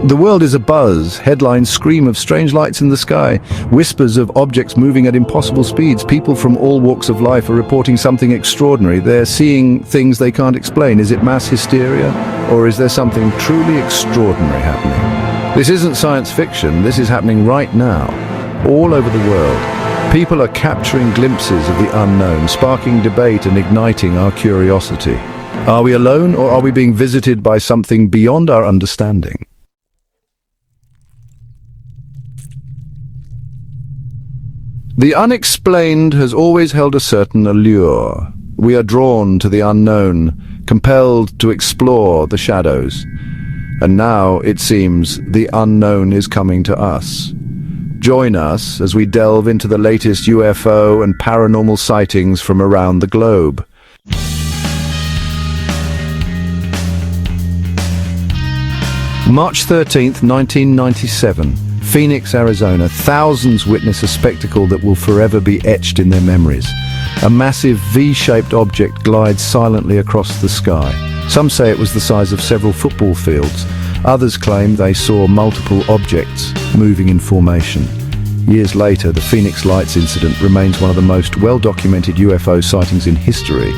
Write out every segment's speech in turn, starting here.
The world is abuzz. Headlines scream of strange lights in the sky, whispers of objects moving at impossible speeds. People from all walks of life are reporting something extraordinary. They're seeing things they can't explain. Is it mass hysteria, or is there something truly extraordinary happening? This isn't science fiction. This is happening right now, all over the world. People are capturing glimpses of the unknown, sparking debate and igniting our curiosity. Are we alone, or are we being visited by something beyond our understanding? The unexplained has always held a certain allure. We are drawn to the unknown, compelled to explore the shadows. And now, it seems, the unknown is coming to us. Join us as we delve into the latest UFO and paranormal sightings from around the globe. March 13th, 1997. Phoenix, Arizona. Thousands witness a spectacle that will forever be etched in their memories. A massive V-shaped object glides silently across the sky. Some say it was the size of several football fields. Others claim they saw multiple objects moving in formation. Years later, the Phoenix Lights incident remains one of the most well-documented UFO sightings in history.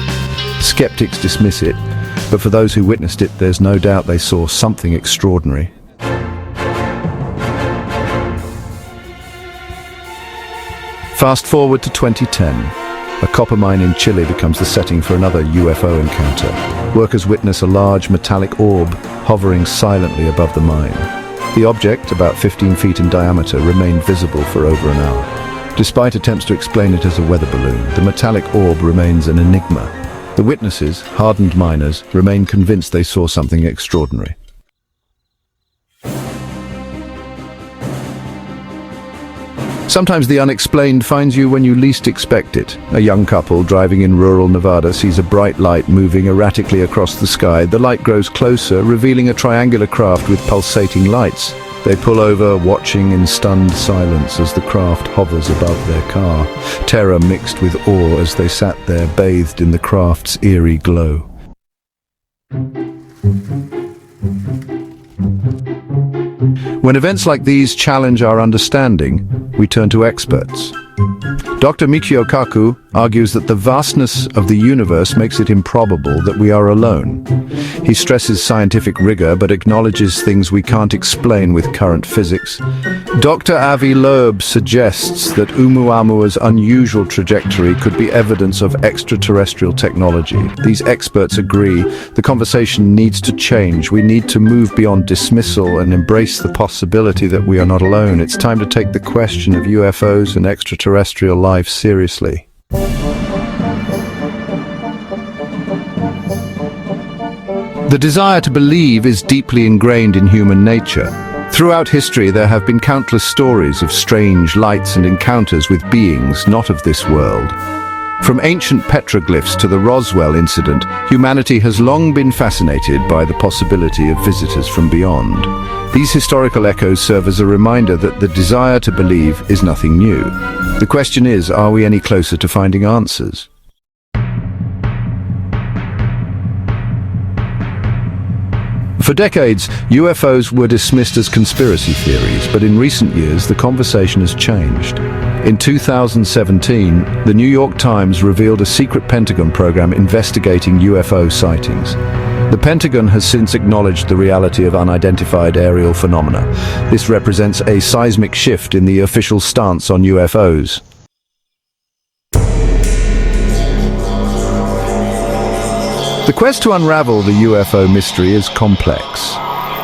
Skeptics dismiss it, but for those who witnessed it, there's no doubt they saw something extraordinary. Fast forward to 2010. A copper mine in Chile becomes the setting for another UFO encounter. Workers witness a large metallic orb hovering silently above the mine. The object, about 15 feet in diameter, remained visible for over an hour. Despite attempts to explain it as a weather balloon, the metallic orb remains an enigma. The witnesses, hardened miners, remain convinced they saw something extraordinary. Sometimes the unexplained finds you when you least expect it. A young couple driving in rural Nevada sees a bright light moving erratically across the sky. The light grows closer, revealing a triangular craft with pulsating lights. They pull over, watching in stunned silence as the craft hovers above their car. Terror mixed with awe as they sat there, bathed in the craft's eerie glow. When events like these challenge our understanding, we turn to experts. Dr. Michio Kaku argues that the vastness of the universe makes it improbable that we are alone. He stresses scientific rigor but acknowledges things we can't explain with current physics. Dr. Avi Loeb suggests that Oumuamua's unusual trajectory could be evidence of extraterrestrial technology. These experts agree the conversation needs to change. We need to move beyond dismissal and embrace the possibility that we are not alone. It's time to take the question of UFOs and extraterrestrial life seriously. The desire to believe is deeply ingrained in human nature. Throughout history, there have been countless stories of strange lights and encounters with beings not of this world. From ancient petroglyphs to the Roswell incident, humanity has long been fascinated by the possibility of visitors from beyond. These historical echoes serve as a reminder that the desire to believe is nothing new. The question is, are we any closer to finding answers? For decades, UFOs were dismissed as conspiracy theories, but in recent years, the conversation has changed. In 2017, the New York Times revealed a secret Pentagon program investigating UFO sightings. The Pentagon has since acknowledged the reality of unidentified aerial phenomena. This represents a seismic shift in the official stance on UFOs. The quest to unravel the UFO mystery is complex.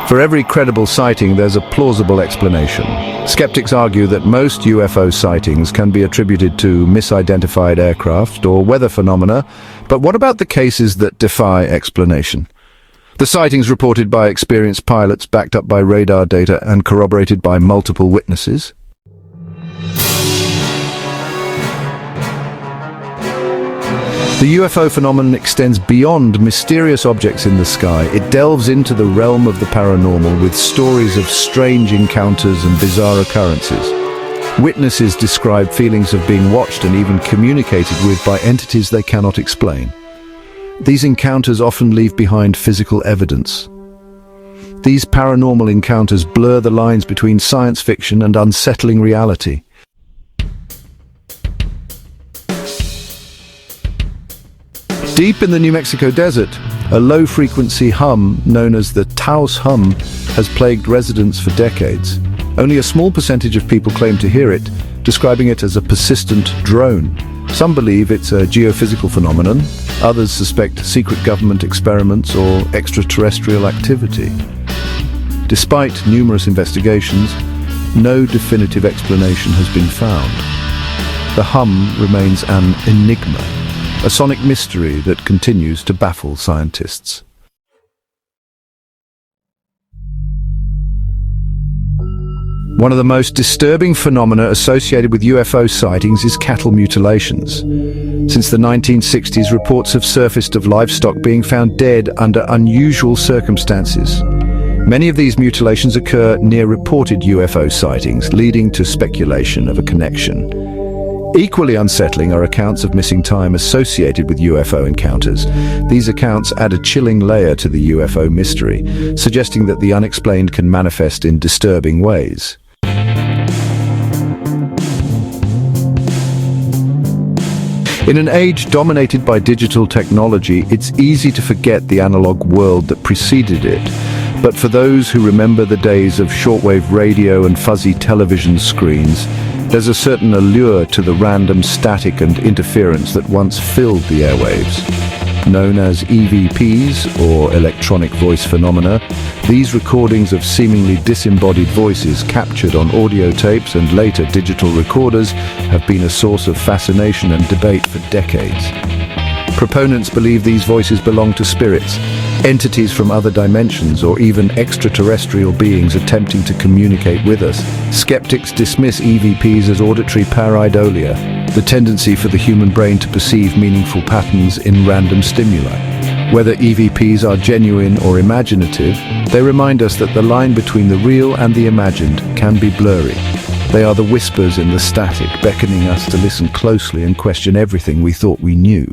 For every credible sighting, there's a plausible explanation. Skeptics argue that most UFO sightings can be attributed to misidentified aircraft or weather phenomena, but what about the cases that defy explanation? The sightings reported by experienced pilots, backed up by radar data and corroborated by multiple witnesses? The UFO phenomenon extends beyond mysterious objects in the sky. It delves into the realm of the paranormal with stories of strange encounters and bizarre occurrences. Witnesses describe feelings of being watched and even communicated with by entities they cannot explain. These encounters often leave behind physical evidence. These paranormal encounters blur the lines between science fiction and unsettling reality. Deep in the New Mexico desert, a low-frequency hum known as the Taos hum has plagued residents for decades. Only a small percentage of people claim to hear it, describing it as a persistent drone. Some believe it's a geophysical phenomenon, others suspect secret government experiments or extraterrestrial activity. Despite numerous investigations, no definitive explanation has been found. The hum remains an enigma, a sonic mystery that continues to baffle scientists. One of the most disturbing phenomena associated with UFO sightings is cattle mutilations. Since the 1960s, reports have surfaced of livestock being found dead under unusual circumstances. Many of these mutilations occur near reported UFO sightings, leading to speculation of a connection. Equally unsettling are accounts of missing time associated with UFO encounters. These accounts add a chilling layer to the UFO mystery, suggesting that the unexplained can manifest in disturbing ways. In an age dominated by digital technology, it's easy to forget the analog world that preceded it. But for those who remember the days of shortwave radio and fuzzy television screens, there's a certain allure to the random static and interference that once filled the airwaves. Known as EVPs, or electronic voice phenomena, these recordings of seemingly disembodied voices captured on audio tapes and later digital recorders have been a source of fascination and debate for decades. Proponents believe these voices belong to spirits, entities from other dimensions, or even extraterrestrial beings attempting to communicate with us. Skeptics dismiss EVPs as auditory pareidolia, the tendency for the human brain to perceive meaningful patterns in random stimuli. Whether EVPs are genuine or imaginative, they remind us that the line between the real and the imagined can be blurry. They are the whispers in the static, beckoning us to listen closely and question everything we thought we knew.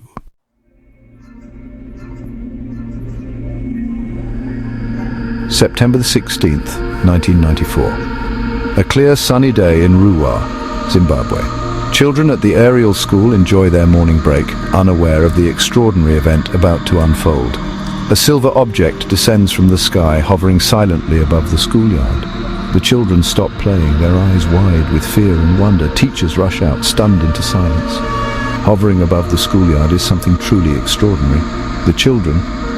September the 16th, 1994. A clear sunny day in Ruwa, Zimbabwe. Children at the aerial school enjoy their morning break, unaware of the extraordinary event about to unfold. A silver object descends from the sky, hovering silently above the schoolyard. The children stop playing, their eyes wide with fear and wonder. Teachers rush out, stunned into silence. Hovering above the schoolyard is something truly extraordinary. The children,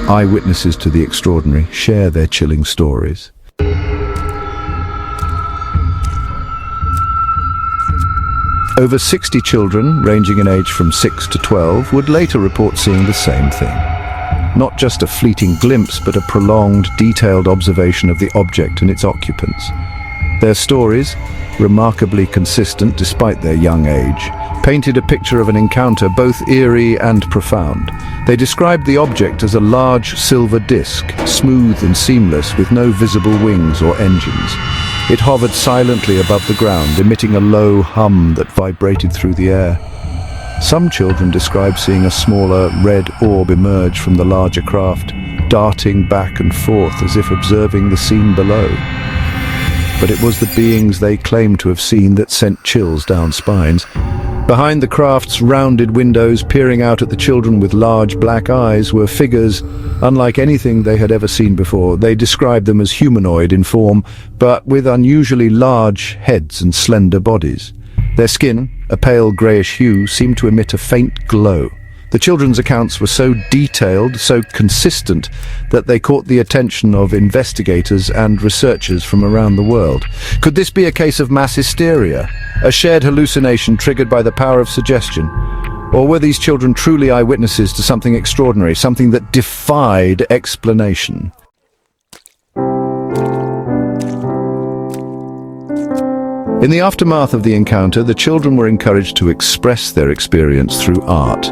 eyewitnesses to the extraordinary, share their chilling stories. Over 60 children, ranging in age from 6 to 12, would later report seeing the same thing. Not just a fleeting glimpse, but a prolonged, detailed observation of the object and its occupants. Their stories, remarkably consistent despite their young age, painted a picture of an encounter both eerie and profound. They described the object as a large silver disc, smooth and seamless, with no visible wings or engines. It hovered silently above the ground, emitting a low hum that vibrated through the air. Some children described seeing a smaller red orb emerge from the larger craft, darting back and forth as if observing the scene below. But it was the beings they claimed to have seen that sent chills down spines. Behind the craft's rounded windows, peering out at the children with large black eyes, were figures unlike anything they had ever seen before. They described them as humanoid in form, but with unusually large heads and slender bodies. Their skin, a pale greyish hue, seemed to emit a faint glow. The children's accounts were so detailed, so consistent, that they caught the attention of investigators and researchers from around the world. Could this be a case of mass hysteria, a shared hallucination triggered by the power of suggestion? Or were these children truly eyewitnesses to something extraordinary, something that defied explanation? In the aftermath of the encounter, the children were encouraged to express their experience through art.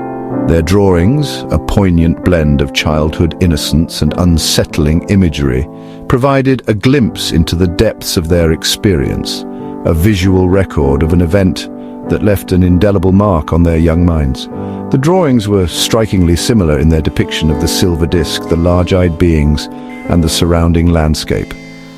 Their drawings, a poignant blend of childhood innocence and unsettling imagery, provided a glimpse into the depths of their experience, a visual record of an event that left an indelible mark on their young minds. The drawings were strikingly similar in their depiction of the silver disc, the large-eyed beings, and the surrounding landscape.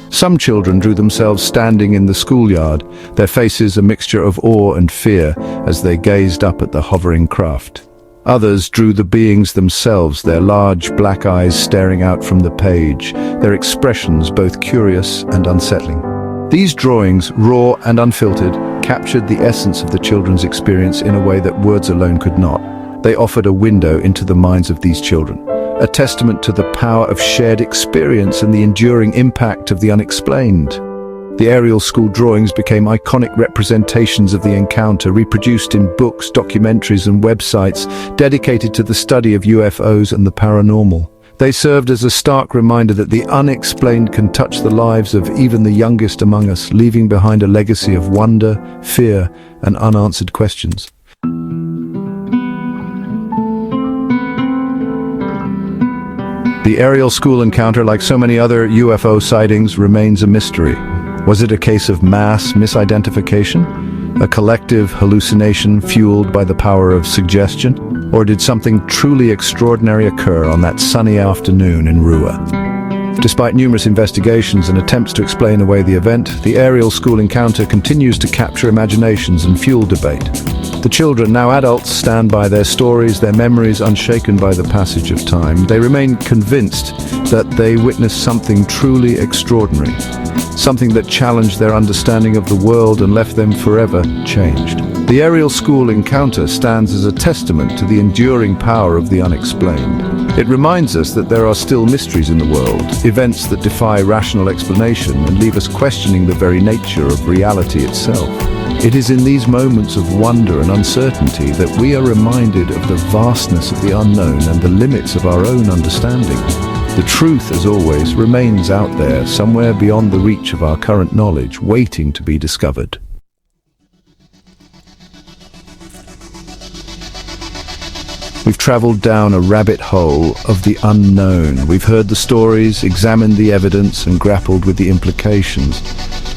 Some children drew themselves standing in the schoolyard, their faces a mixture of awe and fear as they gazed up at the hovering craft. Others drew the beings themselves, their large black eyes staring out from the page, their expressions both curious and unsettling. These drawings, raw and unfiltered, captured the essence of the children's experience in a way that words alone could not. They offered a window into the minds of these children, a testament to the power of shared experience and the enduring impact of the unexplained. The aerial school drawings became iconic representations of the encounter, reproduced in books, documentaries, and websites dedicated to the study of UFOs and the paranormal. They served as a stark reminder that the unexplained can touch the lives of even the youngest among us, leaving behind a legacy of wonder, fear, and unanswered questions. The aerial school encounter, like so many other UFO sightings, remains a mystery. Was it a case of mass misidentification? A collective hallucination fueled by the power of suggestion? Or did something truly extraordinary occur on that sunny afternoon in Rua? Despite numerous investigations and attempts to explain away the event, the aerial school encounter continues to capture imaginations and fuel debate. The children, now adults, stand by their stories, their memories unshaken by the passage of time. They remain convinced that they witnessed something truly extraordinary, something that challenged their understanding of the world and left them forever changed. The aerial school encounter stands as a testament to the enduring power of the unexplained. It reminds us that there are still mysteries in the world, events that defy rational explanation and leave us questioning the very nature of reality itself. It is in these moments of wonder and uncertainty that we are reminded of the vastness of the unknown and the limits of our own understanding. The truth, as always, remains out there, somewhere beyond the reach of our current knowledge, waiting to be discovered. We've traveled down a rabbit hole of the unknown. We've heard the stories, examined the evidence, and grappled with the implications.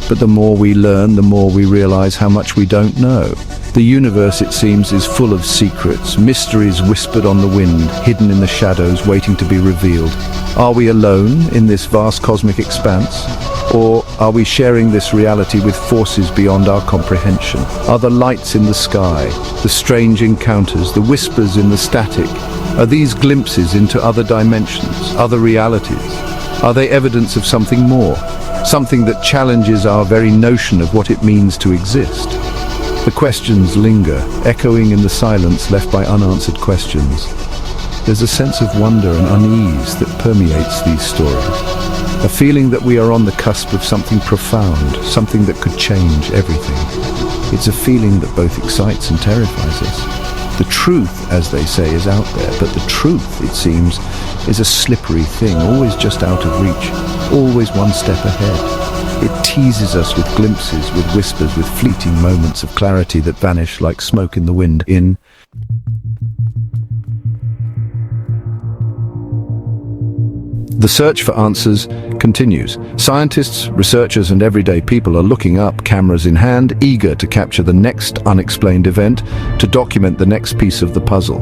But the more we learn, the more we realize how much we don't know. The universe, it seems, is full of secrets, mysteries whispered on the wind, hidden in the shadows, waiting to be revealed. Are we alone in this vast cosmic expanse? Or are we sharing this reality with forces beyond our comprehension? Are the lights in the sky, the strange encounters, the whispers in the static, are these glimpses into other dimensions, other realities? Are they evidence of something more? Something that challenges our very notion of what it means to exist? The questions linger, echoing in the silence left by unanswered questions. There's a sense of wonder and unease that permeates these stories. A feeling that we are on the cusp of something profound, something that could change everything. It's a feeling that both excites and terrifies us. The truth, as they say, is out there, but the truth, it seems, is a slippery thing, always just out of reach, always one step ahead. It teases us with glimpses, with whispers, with fleeting moments of clarity that vanish like smoke in the wind. The search for answers continues. Scientists, researchers, and everyday people are looking up, cameras in hand, eager to capture the next unexplained event, to document the next piece of the puzzle.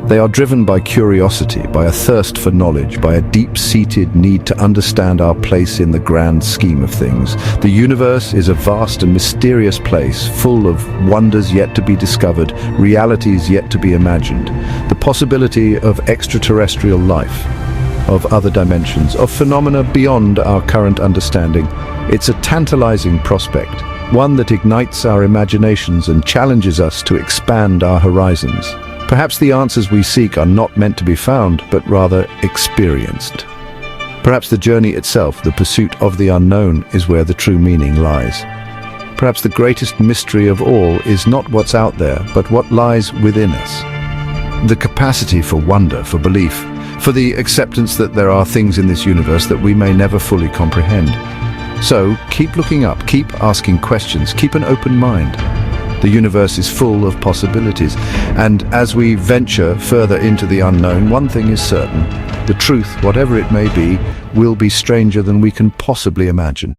They are driven by curiosity, by a thirst for knowledge, by a deep-seated need to understand our place in the grand scheme of things. The universe is a vast and mysterious place, full of wonders yet to be discovered, realities yet to be imagined. The possibility of extraterrestrial life, of other dimensions, of phenomena beyond our current understanding. It's a tantalizing prospect, one that ignites our imaginations and challenges us to expand our horizons. Perhaps the answers we seek are not meant to be found, but rather experienced. Perhaps the journey itself, the pursuit of the unknown, is where the true meaning lies. Perhaps the greatest mystery of all is not what's out there, but what lies within us. The capacity for wonder, for belief, for the acceptance that there are things in this universe that we may never fully comprehend. So, keep looking up, keep asking questions, keep an open mind. The universe is full of possibilities, and as we venture further into the unknown, one thing is certain: the truth, whatever it may be, will be stranger than we can possibly imagine.